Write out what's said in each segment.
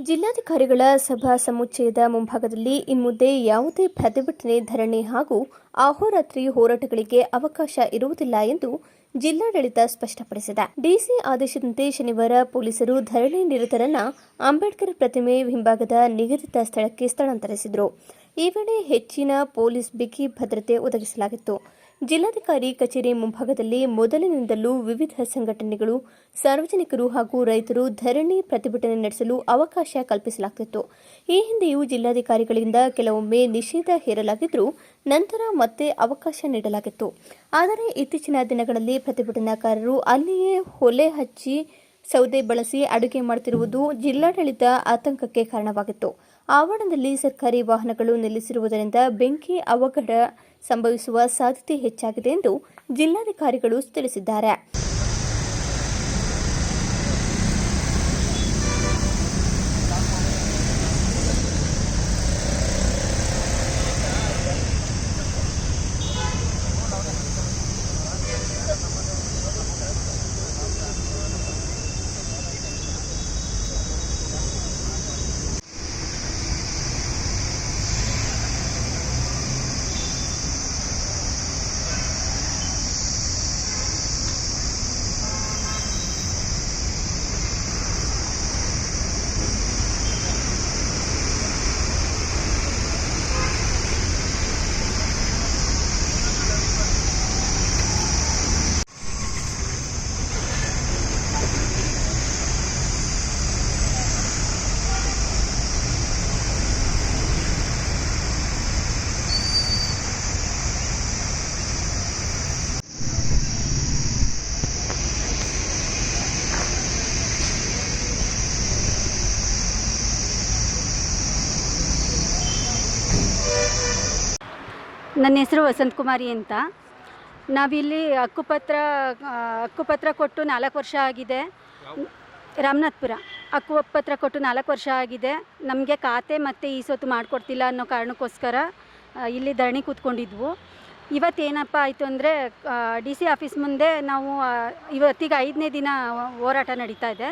ಜಿಲ್ಲಾಧಿಕಾರಿಗಳ ಸಭಾ ಸಮುಚ್ಚಯದ ಮುಂಭಾಗದಲ್ಲಿ ಇನ್ಮುಂದೆ ಯಾವುದೇ ಪ್ರತಿಭಟನೆ, ಧರಣಿ ಹಾಗೂ ಅಹೋರಾತ್ರಿ ಹೋರಾಟಗಳಿಗೆ ಅವಕಾಶ ಇರುವುದಿಲ್ಲ ಎಂದು ಜಿಲ್ಲಾಡಳಿತ ಸ್ಪಷ್ಟಪಡಿಸಿದೆ. ಡಿಸಿ ಆದೇಶದಂತೆ ಶನಿವಾರ ಪೊಲೀಸರು ಧರಣಿ ನಿರತರನ್ನು ಅಂಬೇಡ್ಕರ್ ಪ್ರತಿಮೆ ಹಿಂಭಾಗದ ನಿಗದಿತ ಸ್ಥಳಕ್ಕೆ ಸ್ಥಳಾಂತರಿಸಿದರು. ಈ ವೇಳೆ ಹೆಚ್ಚಿನ ಪೊಲೀಸ್ ಬಿಗಿ ಭದ್ರತೆ ಒದಗಿಸಲಾಗಿತ್ತು. ಜಿಲ್ಲಾಧಿಕಾರಿ ಕಚೇರಿ ಮುಂಭಾಗದಲ್ಲಿ ಮೊದಲಿನಿಂದಲೂ ವಿವಿಧ ಸಂಘಟನೆಗಳು, ಸಾರ್ವಜನಿಕರು ಹಾಗೂ ರೈತರು ಧರಣಿ ಪ್ರತಿಭಟನೆ ನಡೆಸಲು ಅವಕಾಶ ಕಲ್ಪಿಸಲಾಗುತ್ತಿತ್ತು. ಈ ಹಿಂದೆಯೂ ಜಿಲ್ಲಾಧಿಕಾರಿಗಳಿಂದ ಕೆಲವೊಮ್ಮೆ ನಿಷೇಧ ಹೇರಲಾಗಿದ್ದರೂ ನಂತರ ಮತ್ತೆ ಅವಕಾಶ ನೀಡಲಾಗಿತ್ತು. ಆದರೆ ಇತ್ತೀಚಿನ ದಿನಗಳಲ್ಲಿ ಪ್ರತಿಭಟನಾಕಾರರು ಅಲ್ಲಿಯೇ ಹೊಲೆ ಹಚ್ಚಿ ಸೌದೆ ಬಳಸಿ ಅಡುಗೆ ಮಾಡುತ್ತಿರುವುದು ಜಿಲ್ಲಾಡಳಿತ ಆತಂಕಕ್ಕೆ ಕಾರಣವಾಗಿತ್ತು. ಆವರಣದಲ್ಲಿ ಸರ್ಕಾರಿ ವಾಹನಗಳು ನಿಲ್ಲಿಸಿರುವುದರಿಂದ ಬೆಂಕಿ ಅವಘಡ ಸಂಭವಿಸುವ ಸಾಧ್ಯತೆ ಹೆಚ್ಚಾಗಿದೆ ಎಂದು ಜಿಲ್ಲಾಧಿಕಾರಿಗಳು ತಿಳಿಸಿದ್ದಾರೆ. ನನ್ನ ಹೆಸರು ವಸಂತಕುಮಾರಿ ಅಂತ. ನಾವಿಲ್ಲಿ ಹಕ್ಕುಪತ್ರ ಕೊಟ್ಟು 4 ವರ್ಷ ಆಗಿದೆ. ರಾಮನಾಥ್ಪುರ ಹಕ್ಕುಪತ್ರ ಕೊಟ್ಟು 4 ವರ್ಷ ಆಗಿದೆ. ನಮಗೆ ಖಾತೆ ಮತ್ತು ಈ ಸೊತ್ತು ಮಾಡಿಕೊಡ್ತಿಲ್ಲ ಅನ್ನೋ ಕಾರಣಕ್ಕೋಸ್ಕರ ಇಲ್ಲಿ ಧರಣಿ ಕೂತ್ಕೊಂಡಿದ್ವು. ಇವತ್ತೇನಪ್ಪ ಆಯಿತು ಅಂದರೆ DC ಆಫೀಸ್ ಮುಂದೆ ನಾವು ಇವತ್ತಿಗೆ 5ನೇ ದಿನ ಹೋರಾಟ ನಡೀತಾ ಇದೆ.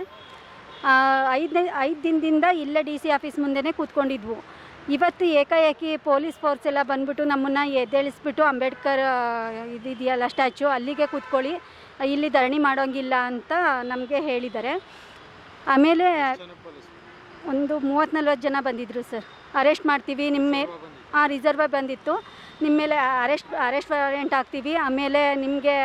5 ದಿನದಿಂದ ಇಲ್ಲೇ DC ಆಫೀಸ್ ಮುಂದೆನೇ ಕೂತ್ಕೊಂಡಿದ್ವು. ಇವತ್ತು ಏಕಾಏಕಿ ಪೊಲೀಸ್ ಫೋರ್ಸ್ ಎಲ್ಲ ಬಂದ್ಬಿಟ್ಟು ನಮ್ಮನ್ನು ಎದ್ದೇಳಿಸ್ಬಿಟ್ಟು ಅಂಬೇಡ್ಕರ್ ಇದೆಯಲ್ಲ ಸ್ಟ್ಯಾಚು, ಅಲ್ಲಿಗೆ ಕೂತ್ಕೊಳ್ಳಿ, ಇಲ್ಲಿ ಧರಣಿ ಮಾಡೋಂಗಿಲ್ಲ ಅಂತ ನಮಗೆ ಹೇಳಿದ್ದಾರೆ. ಆಮೇಲೆ ಒಂದು 30-40 ಜನ ಬಂದಿದ್ದರು ಸರ್. ಅರೆಸ್ಟ್ ಮಾಡ್ತೀವಿ ನಿಮ್ಮ ರಿಸರ್ವ್ ಬಂದಿತ್ತು, ನಿಮ್ಮ ಮೇಲೆ ಅರೆಸ್ಟ್ ವಾರೆಂಟ್ ಹಾಕ್ತೀವಿ, ಆಮೇಲೆ ನಿಮಗೆ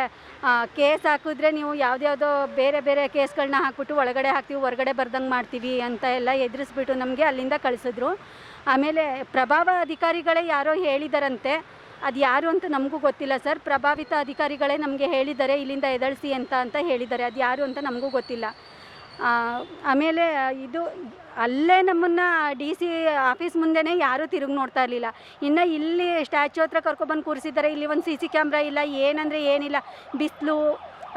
ಕೇಸ್ ಹಾಕಿದ್ರೆ ನೀವು ಯಾವುದ್ಯಾವುದೋ ಬೇರೆ ಕೇಸ್ಗಳನ್ನ ಹಾಕ್ಬಿಟ್ಟು ಒಳಗಡೆ ಹಾಕ್ತೀವಿ, ಹೊರಗಡೆ ಬರ್ದಂಗೆ ಮಾಡ್ತೀವಿ ಅಂತ ಎಲ್ಲ ಎದುರಿಸ್ಬಿಟ್ಟು ನಮಗೆ ಅಲ್ಲಿಂದ ಕಳಿಸಿದ್ರು. ಆಮೇಲೆ ಪ್ರಭಾವ ಅಧಿಕಾರಿಗಳೇ ಯಾರೋ ಹೇಳಿದಾರಂತೆ, ಅದು ಯಾರು ಅಂತ ನಮಗೂ ಗೊತ್ತಿಲ್ಲ ಸರ್. ಪ್ರಭಾವಿತ ಅಧಿಕಾರಿಗಳೇ ನಮಗೆ ಹೇಳಿದ್ದಾರೆ ಇಲ್ಲಿಂದ ಎದಳಿಸಿ ಅಂತ ಹೇಳಿದ್ದಾರೆ. ಅದು ಯಾರು ಅಂತ ನಮಗೂ ಗೊತ್ತಿಲ್ಲ. ಆಮೇಲೆ ಇದು ಅಲ್ಲೇ ನಮ್ಮನ್ನು DC ಆಫೀಸ್ ಮುಂದೆನೇ ಯಾರೂ ತಿರುಗಿ ನೋಡ್ತಾ ಇರಲಿಲ್ಲ. ಇನ್ನು ಇಲ್ಲಿ ಸ್ಟ್ಯಾಚ್ಯೂ ಹತ್ರ ಕರ್ಕೊಬಂದು ಕೂರಿಸಿದ್ದಾರೆ. ಇಲ್ಲಿ ಒಂದು CC ಕ್ಯಾಮ್ರಾ ಇಲ್ಲ, ಏನಂದರೆ ಏನಿಲ್ಲ, ಬಿಸಿಲು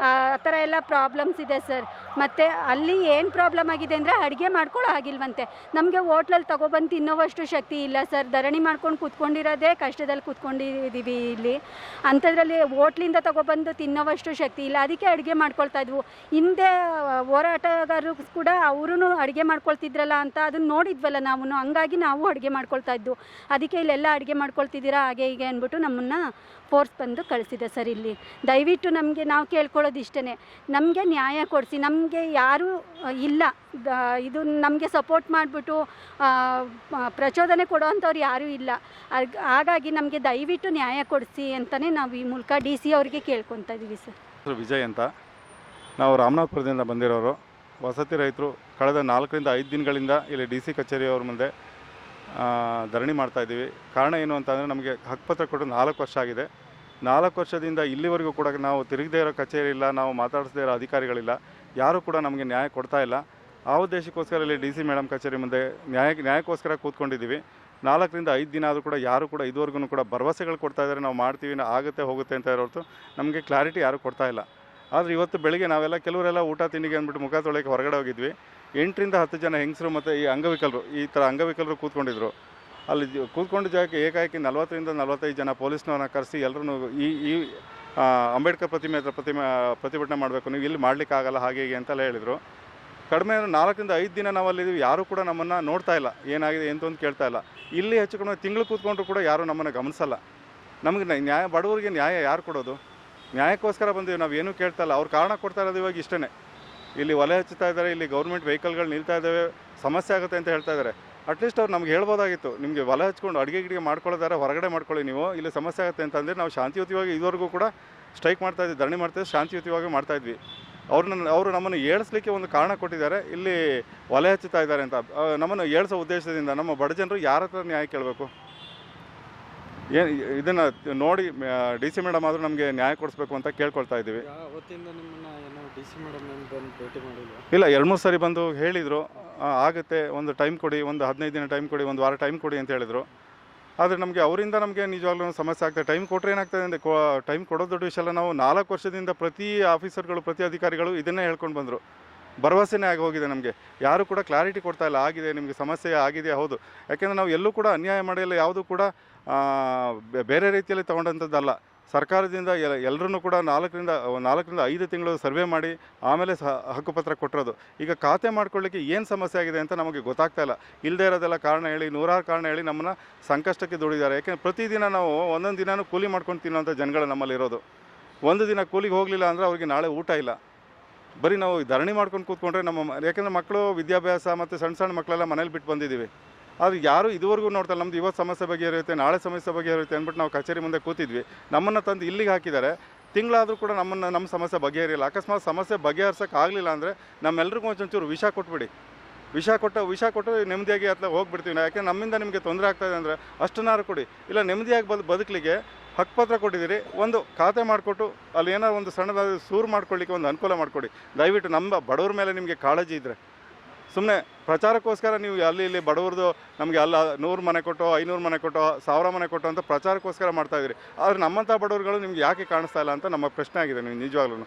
ಆ ಥರ ಎಲ್ಲ ಪ್ರಾಬ್ಲಮ್ಸ್ ಇದೆ ಸರ್. ಮತ್ತು ಅಲ್ಲಿ ಏನು ಪ್ರಾಬ್ಲಮ್ ಆಗಿದೆ ಅಂದರೆ ಅಡುಗೆ ಮಾಡ್ಕೊಳ್ಳೋ ಆಗಿಲ್ವಂತೆ. ನಮಗೆ ಹೋಟ್ಲಲ್ಲಿ ತೊಗೊಬಂದು ತಿನ್ನೋವಷ್ಟು ಶಕ್ತಿ ಇಲ್ಲ ಸರ್. ಧರಣಿ ಮಾಡ್ಕೊಂಡು ಕೂತ್ಕೊಂಡಿರೋದೇ ಕಷ್ಟದಲ್ಲಿ ಕೂತ್ಕೊಂಡಿದ್ದೀವಿ ಇಲ್ಲಿ. ಅಂಥದ್ರಲ್ಲಿ ಹೋಟ್ಲಿಂದ ತೊಗೊಬಂದು ತಿನ್ನೋವಷ್ಟು ಶಕ್ತಿ ಇಲ್ಲ, ಅದಕ್ಕೆ ಅಡುಗೆ ಮಾಡ್ಕೊಳ್ತಾ ಇದ್ವು. ಹಿಂದೆ ಹೋರಾಟಗಾರರು ಕೂಡ ಅವರೂ ಅಡುಗೆ ಮಾಡ್ಕೊಳ್ತಿದ್ರಲ್ಲ ಅಂತ ಅದನ್ನು ನೋಡಿದ್ವಲ್ಲ ನಾವು, ಹಂಗಾಗಿ ನಾವು ಅಡುಗೆ ಮಾಡ್ಕೊಳ್ತಾ ಇದ್ವು. ಅದಕ್ಕೆ ಇಲ್ಲೆಲ್ಲ ಅಡುಗೆ ಮಾಡ್ಕೊಳ್ತಿದ್ದೀರಾ ಹಾಗೆ ಹೀಗೆ ಅಂದ್ಬಿಟ್ಟು ನಮ್ಮನ್ನು ಫೋರ್ಸ್ ಬಂದು ಕಳಿಸಿದೆ ಸರ್. ಇಲ್ಲಿ ದಯವಿಟ್ಟು ನಮಗೆ ನಾವು ಕೇಳ್ಕೊಳ್ಳೋದು ಇಷ್ಟೇ, ನಮಗೆ ನ್ಯಾಯ ಕೊಡಿಸಿ. ನಮಗೆ ಯಾರೂ ಇಲ್ಲ, ಇದು ನಮಗೆ ಸಪೋರ್ಟ್ ಮಾಡಿಬಿಟ್ಟು ಪ್ರಚೋದನೆ ಕೊಡೋವಂಥವ್ರು ಯಾರೂ ಇಲ್ಲ. ಹಾಗಾಗಿ ನಮಗೆ ದಯವಿಟ್ಟು ನ್ಯಾಯ ಕೊಡಿಸಿ ಅಂತಲೇ ನಾವು ಈ ಮೂಲಕ DC ಅವರಿಗೆ ಕೇಳ್ಕೊತಾ ಇದ್ದೀವಿ ಸರ್. ವಿಜಯ್ ಅಂತ, ನಾವು ರಾಮನಾಥ್ಪುರದಿಂದ ಬಂದಿರೋರು. ವಸತಿ ರೈತರು ಕಳೆದ 4ರಿಂದ 5 ದಿನಗಳಿಂದ ಇಲ್ಲಿ DC ಕಚೇರಿಯವ್ರ ಮುಂದೆ ಧರಣಿ ಮಾಡ್ತಾಯಿದ್ದೀವಿ. ಕಾರಣ ಏನು ಅಂತಂದರೆ ನಮಗೆ ಹಕ್ಕುಪತ್ರ ಕೊಟ್ಟು 4 ವರ್ಷ ಆಗಿದೆ. 4 ವರ್ಷದಿಂದ ಇಲ್ಲಿವರೆಗೂ ಕೂಡ ನಾವು ತಿರುಗದೇ ಇರೋ ಕಚೇರಿ ಇಲ್ಲ, ನಾವು ಮಾತಾಡಿಸದೇ ಇರೋ ಅಧಿಕಾರಿಗಳಿಲ್ಲ, ಯಾರೂ ಕೂಡ ನಮಗೆ ನ್ಯಾಯ ಕೊಡ್ತಾ ಇಲ್ಲ. ಆ ಉದ್ದೇಶಕ್ಕೋಸ್ಕರ ಇಲ್ಲಿ DC ಮೇಡಮ್ ಕಚೇರಿ ಮುಂದೆ ನ್ಯಾಯಕ್ಕೋಸ್ಕರ ಕೂತ್ಕೊಂಡಿದ್ದೀವಿ. 4ರಿಂದ 5 ದಿನ ಆದರೂ ಕೂಡ ಯಾರೂ ಕೂಡ ಇದುವರೆಗೂ ಕೂಡ ಭರವಸೆಗಳು ಕೊಡ್ತಾ ಇದ್ದಾರೆ, ನಾವು ಮಾಡ್ತೀವಿ, ಆಗುತ್ತೆ ಹೋಗುತ್ತೆ ಅಂತ ಇರೋರ್ತು ನಮಗೆ ಕ್ಲಾರಿಟಿ ಯಾರೂ ಕೊಡ್ತಾ ಇಲ್ಲ. ಆದರೆ ಇವತ್ತು ಬೆಳಿಗ್ಗೆ ನಾವೆಲ್ಲ ಕೆಲವರೆಲ್ಲ ಊಟ ತಿಂಡಿಗೆ ಅಂದ್ಬಿಟ್ಟು ಮುಖ ತೊಳೆಯೋಕ್ಕೆ ಹೊರಗಡೆ ಹೋಗಿದ್ವಿ. 8ರಿಂದ 10 ಜನ ಹೆಂಗಸರು ಮತ್ತು ಈ ಅಂಗವಿಕಲರು ಕೂತ್ಕೊಂಡಿದ್ರು. ಅಲ್ಲಿ ಕೂತ್ಕೊಂಡು ಜಾಗಕ್ಕೆ ಏಕಾಏಕಿ 40ರಿಂದ 45 ಜನ ಪೊಲೀಸ್ನವ್ರನ್ನ ಕರೆಸಿ ಎಲ್ಲರೂ ಈ ಅಂಬೇಡ್ಕರ್ ಪ್ರತಿಮೆ ಹತ್ರ ಪ್ರತಿಭಟನೆ ಮಾಡಬೇಕು, ನೀವು ಇಲ್ಲಿ ಮಾಡಲಿಕ್ಕಾಗಲ್ಲ ಹಾಗೆ ಹೀಗೆ ಅಂತೆಲ್ಲ ಹೇಳಿದರು. ಕಡಿಮೆ 4ರಿಂದ 5 ದಿನ ನಾವು ಅಲ್ಲಿದ್ದೀವಿ, ಯಾರೂ ಕೂಡ ನಮ್ಮನ್ನು ನೋಡ್ತಾ ಇಲ್ಲ, ಏನಾಗಿದೆ ಎಂತ ಅಂತ ಕೇಳ್ತಾ ಇಲ್ಲ. ಇಲ್ಲಿ ಹೆಚ್ಚು ಕಡಿಮೆ ತಿಂಗಳು ಕೂತ್ಕೊಂಡ್ರು ಕೂಡ ಯಾರೂ ನಮ್ಮನ್ನು ಗಮನಿಸಲ್ಲ. ನಮಗೆ ನ್ಯಾಯ, ಬಡವರಿಗೆ ನ್ಯಾಯ ಯಾರು ಕೊಡೋದು? ನ್ಯಾಯಕ್ಕೋಸ್ಕರ ಬಂದೀವಿ, ನಾವು ಏನೂ ಕೇಳ್ತಾ ಇಲ್ಲ. ಅವ್ರು ಕಾರಣ ಕೊಡ್ತಾ ಇರೋದು ಇವಾಗ ಇಷ್ಟೇ, ಇಲ್ಲಿ ಒಲೆ ಹಚ್ಚುತ್ತಾ ಇದ್ದಾರೆ, ಇಲ್ಲಿ ಗೌರ್ಮೆಂಟ್ ವೆಹಿಕಲ್ಗಳು ನಿಲ್ತಾ ಇದ್ದಾವೆ, ಸಮಸ್ಯೆ ಆಗುತ್ತೆ ಅಂತ ಹೇಳ್ತಾ ಇದ್ದಾರೆ. ಅಟ್ಲೀಸ್ಟ್ ಅವ್ರು ನಮ್ಗೆ ಹೇಳ್ಬೋದಾಗಿತ್ತು, ನಿಮಗೆ ಒಲೆ ಹಚ್ಕೊಂಡು ಅಡುಗೆ ಮಾಡ್ಕೊಳ್ಳೋದಾರೆ ಹೊರಗಡೆ ಮಾಡ್ಕೊಳ್ಳಿ, ನೀವು ಇಲ್ಲಿ ಸಮಸ್ಯೆ ಆಗುತ್ತೆ ಅಂತಂದರೆ ನಾವು ಶಾಂತಿಯುತವಾಗಿ ಇದುವರೆಗೂ ಕೂಡ ಸ್ಟ್ರೈಕ್ ಮಾಡ್ತಾಯಿದ್ವಿ, ಧರಣಿ ಮಾಡ್ತಾಯಿದ್ವಿ, ಶಾಂತಿಯುತವಾಗಿ ಮಾಡ್ತಾಯಿದ್ವಿ. ಅವರು ನಮ್ಮನ್ನು ಏಳಿಸ್ಲಿಕ್ಕೆ ಒಂದು ಕಾರಣ ಕೊಟ್ಟಿದ್ದಾರೆ, ಇಲ್ಲಿ ಒಲೆ ಹಚ್ಚುತ್ತಾ ಇದ್ದಾರೆ ಅಂತ. ನಮ್ಮನ್ನು ಏಳಿಸೋ ಉದ್ದೇಶದಿಂದ ನಮ್ಮ ಬಡ ಜನರು ಯಾರ ಹತ್ರ ನ್ಯಾಯ ಕೇಳಬೇಕು? ಏನು ಇದನ್ನು ನೋಡಿ DC ಮೇಡಮ್ ಆದರೂ ನಮಗೆ ನ್ಯಾಯ ಕೊಡಿಸ್ಬೇಕು ಅಂತ ಕೇಳ್ಕೊಳ್ತಾ ಇದ್ದೀವಿ. ಇಲ್ಲ, 2-3 ಸರಿ ಬಂದು ಹೇಳಿದರು, ಆಗುತ್ತೆ, ಒಂದು ಟೈಮ್ ಕೊಡಿ, ಒಂದು 15 ದಿನ ಟೈಮ್ ಕೊಡಿ, ಒಂದು ವಾರ ಟೈಮ್ ಕೊಡಿ ಅಂತ ಹೇಳಿದರು. ಆದರೆ ಅವರಿಂದ ನಮಗೆ ನಿಜವಾಗ್ಲೂ ಸಮಸ್ಯೆ ಆಗ್ತದೆ. ಟೈಮ್ ಕೊಟ್ಟರೆ ಏನಾಗ್ತದೆ ಅಂದರೆ, ಟೈಮ್ ಕೊಡೋದು ದೊಡ್ಡ ವಿಷಯ ಅಲ್ಲ. ನಾವು 4 ವರ್ಷದಿಂದ ಪ್ರತಿ ಆಫೀಸರ್ಗಳು, ಪ್ರತಿ ಅಧಿಕಾರಿಗಳು ಇದನ್ನೇ ಹೇಳ್ಕೊಂಡು ಬಂದರು. ಭರವಸೆನೇ ಆಗಿ ಹೋಗಿದೆ ನಮಗೆ, ಯಾರು ಕೂಡ ಕ್ಲಾರಿಟಿ ಕೊಡ್ತಾ ಇಲ್ಲ. ಆಗಿದೆ, ನಿಮಗೆ ಸಮಸ್ಯೆ ಆಗಿದೆ, ಹೌದು. ಯಾಕೆಂದರೆ ನಾವು ಎಲ್ಲೂ ಕೂಡ ಅನ್ಯಾಯ ಮಾಡಿಲ್ಲ, ಯಾವುದೂ ಕೂಡ ಬೇರೆ ರೀತಿಯಲ್ಲಿ ತೊಗೊಂಡಂಥದ್ದಲ್ಲ. ಸರ್ಕಾರದಿಂದ ಎಲ್ಲರೂ ಕೂಡ 4ರಿಂದ 5 ತಿಂಗಳು ಸರ್ವೆ ಮಾಡಿ ಆಮೇಲೆ ಹಕ್ಕುಪತ್ರ ಕೊಟ್ಟಿರೋದು. ಈಗ ಖಾತೆ ಮಾಡ್ಕೊಳ್ಳಿಕ್ಕೆ ಏನು ಸಮಸ್ಯೆ ಆಗಿದೆ ಅಂತ ನಮಗೆ ಗೊತ್ತಾಗ್ತಾ ಇಲ್ಲ. ಇಲ್ಲದೇ ಇರೋದೆಲ್ಲ ಕಾರಣ ಹೇಳಿ, ನೂರಾರು ಕಾರಣ ಹೇಳಿ ನಮ್ಮನ್ನು ಸಂಕಷ್ಟಕ್ಕೆ ದುಡಿದ್ದಾರೆ. ಯಾಕೆಂದರೆ ಪ್ರತಿದಿನ ನಾವು ಒಂದೊಂದು ದಿನವೂ ಕೂಲಿ ಮಾಡ್ಕೊಂಡು ತಿನ್ನೋಂಥ ಜನಗಳು ನಮ್ಮಲ್ಲಿರೋದು. ಒಂದು ದಿನ ಕೂಲಿಗೆ ಹೋಗಲಿಲ್ಲ ಅಂದರೆ ಅವ್ರಿಗೆ ನಾಳೆ ಊಟ ಇಲ್ಲ. ಬರೀ ನಾವು ಧರಣಿ ಮಾಡ್ಕೊಂಡು ಕೂತ್ಕೊಂಡ್ರೆ ಯಾಕೆಂದರೆ ಮಕ್ಕಳು ವಿದ್ಯಾಭ್ಯಾಸ ಮತ್ತು ಸಣ್ಣ ಮಕ್ಕಳೆಲ್ಲ ಮನೇಲಿ ಬಿಟ್ಟು ಬಂದಿದ್ದೀವಿ. ಅದು ಯಾರು ಇದುವರೆಗೂ ನೋಡ್ತಾರೆ. ನಮ್ದು ಇವತ್ತು ಸಮಸ್ಯೆ ಬಗೆಹರಿಯುತ್ತೆ, ನಾಳೆ ಸಮಸ್ಯೆ ಬಗೆಹರಿಯುತ್ತೆ ಅಂದ್ಬಿಟ್ಟು ನಾವು ಕಚೇರಿ ಮುಂದೆ ಕೂತಿದ್ವಿ. ನಮ್ಮನ್ನು ತಂದು ಇಲ್ಲಿಗೆ ಹಾಕಿದ್ದಾರೆ. ತಿಂಗಳಾದರೂ ಕೂಡ ನಮ್ಮ ಸಮಸ್ಯೆ ಬಗೆಹರಿಲ್ಲ. ಅಕಸ್ಮಾತ್ ಸಮಸ್ಯೆ ಬಗೆಹರಿಸೋಕೆ ಆಗಲಿಲ್ಲ ಅಂದರೆ ನಮ್ಮೆಲ್ರಿಗೂ ಒಂಚೂರು ವಿಷ ಕೊಟ್ಬಿಡಿ. ವಿಷ ಕೊಟ್ಟು ನೆಮ್ಮದಿಯಾಗಿ ಅಥವಾ ಹೋಗ್ಬಿಡ್ತೀವಿ. ಯಾಕೆ ನಮ್ಮಿಂದ ನಿಮಗೆ ತೊಂದರೆ ಆಗ್ತಾಯಿದೆ ಅಂದರೆ ಅಷ್ಟನ್ನಾರು ಕೊಡಿ. ಇಲ್ಲ, ನೆಮ್ಮದಿಯಾಗಿ ಬದುಕಲಿಕ್ಕೆ ಹಕ್ಕುಪತ್ರ ಕೊಟ್ಟಿದ್ದೀರಿ, ಒಂದು ಖಾತೆ ಮಾಡಿಕೊಟ್ಟು ಅಲ್ಲಿ ಏನೋ ಒಂದು ಸಣ್ಣದಾದ ಸೂರು ಮಾಡ್ಕೊಳ್ಳಿಕ್ಕೆ ಒಂದು ಅನುಕೂಲ ಮಾಡಿಕೊಡಿ. ದಯವಿಟ್ಟು ನಮ್ಮ ಬಡವ್ರ ಮೇಲೆ ನಿಮಗೆ ಕಾಳಜಿ ಇದ್ದರೆ, ಸುಮ್ಮನೆ ಪ್ರಚಾರಕ್ಕೋಸ್ಕರ ನೀವು ಅಲ್ಲಿ ಇಲ್ಲಿ ಬಡವ್ರದ್ದು ನಮಗೆ ಅಲ್ಲ 100 ಮನೆ ಕೊಟ್ಟೋ, 500 ಮನೆ ಕೊಟ್ಟೋ, 1000 ಮನೆ ಕೊಟ್ಟೋ ಅಂತ ಪ್ರಚಾರಕ್ಕೋಸ್ಕರ ಮಾಡ್ತಾಯಿದ್ದೀರಿ. ಆದರೆ ನಮ್ಮಂಥ ಬಡವರುಗಳು ನಿಮ್ಗೆ ಯಾಕೆ ಕಾಣಿಸ್ತಾ ಇಲ್ಲ ಅಂತ ನಮ್ಮ ಪ್ರಶ್ನೆ ಆಗಿದೆ. ನೀವು ನಿಜವಾಗ್ಲೂ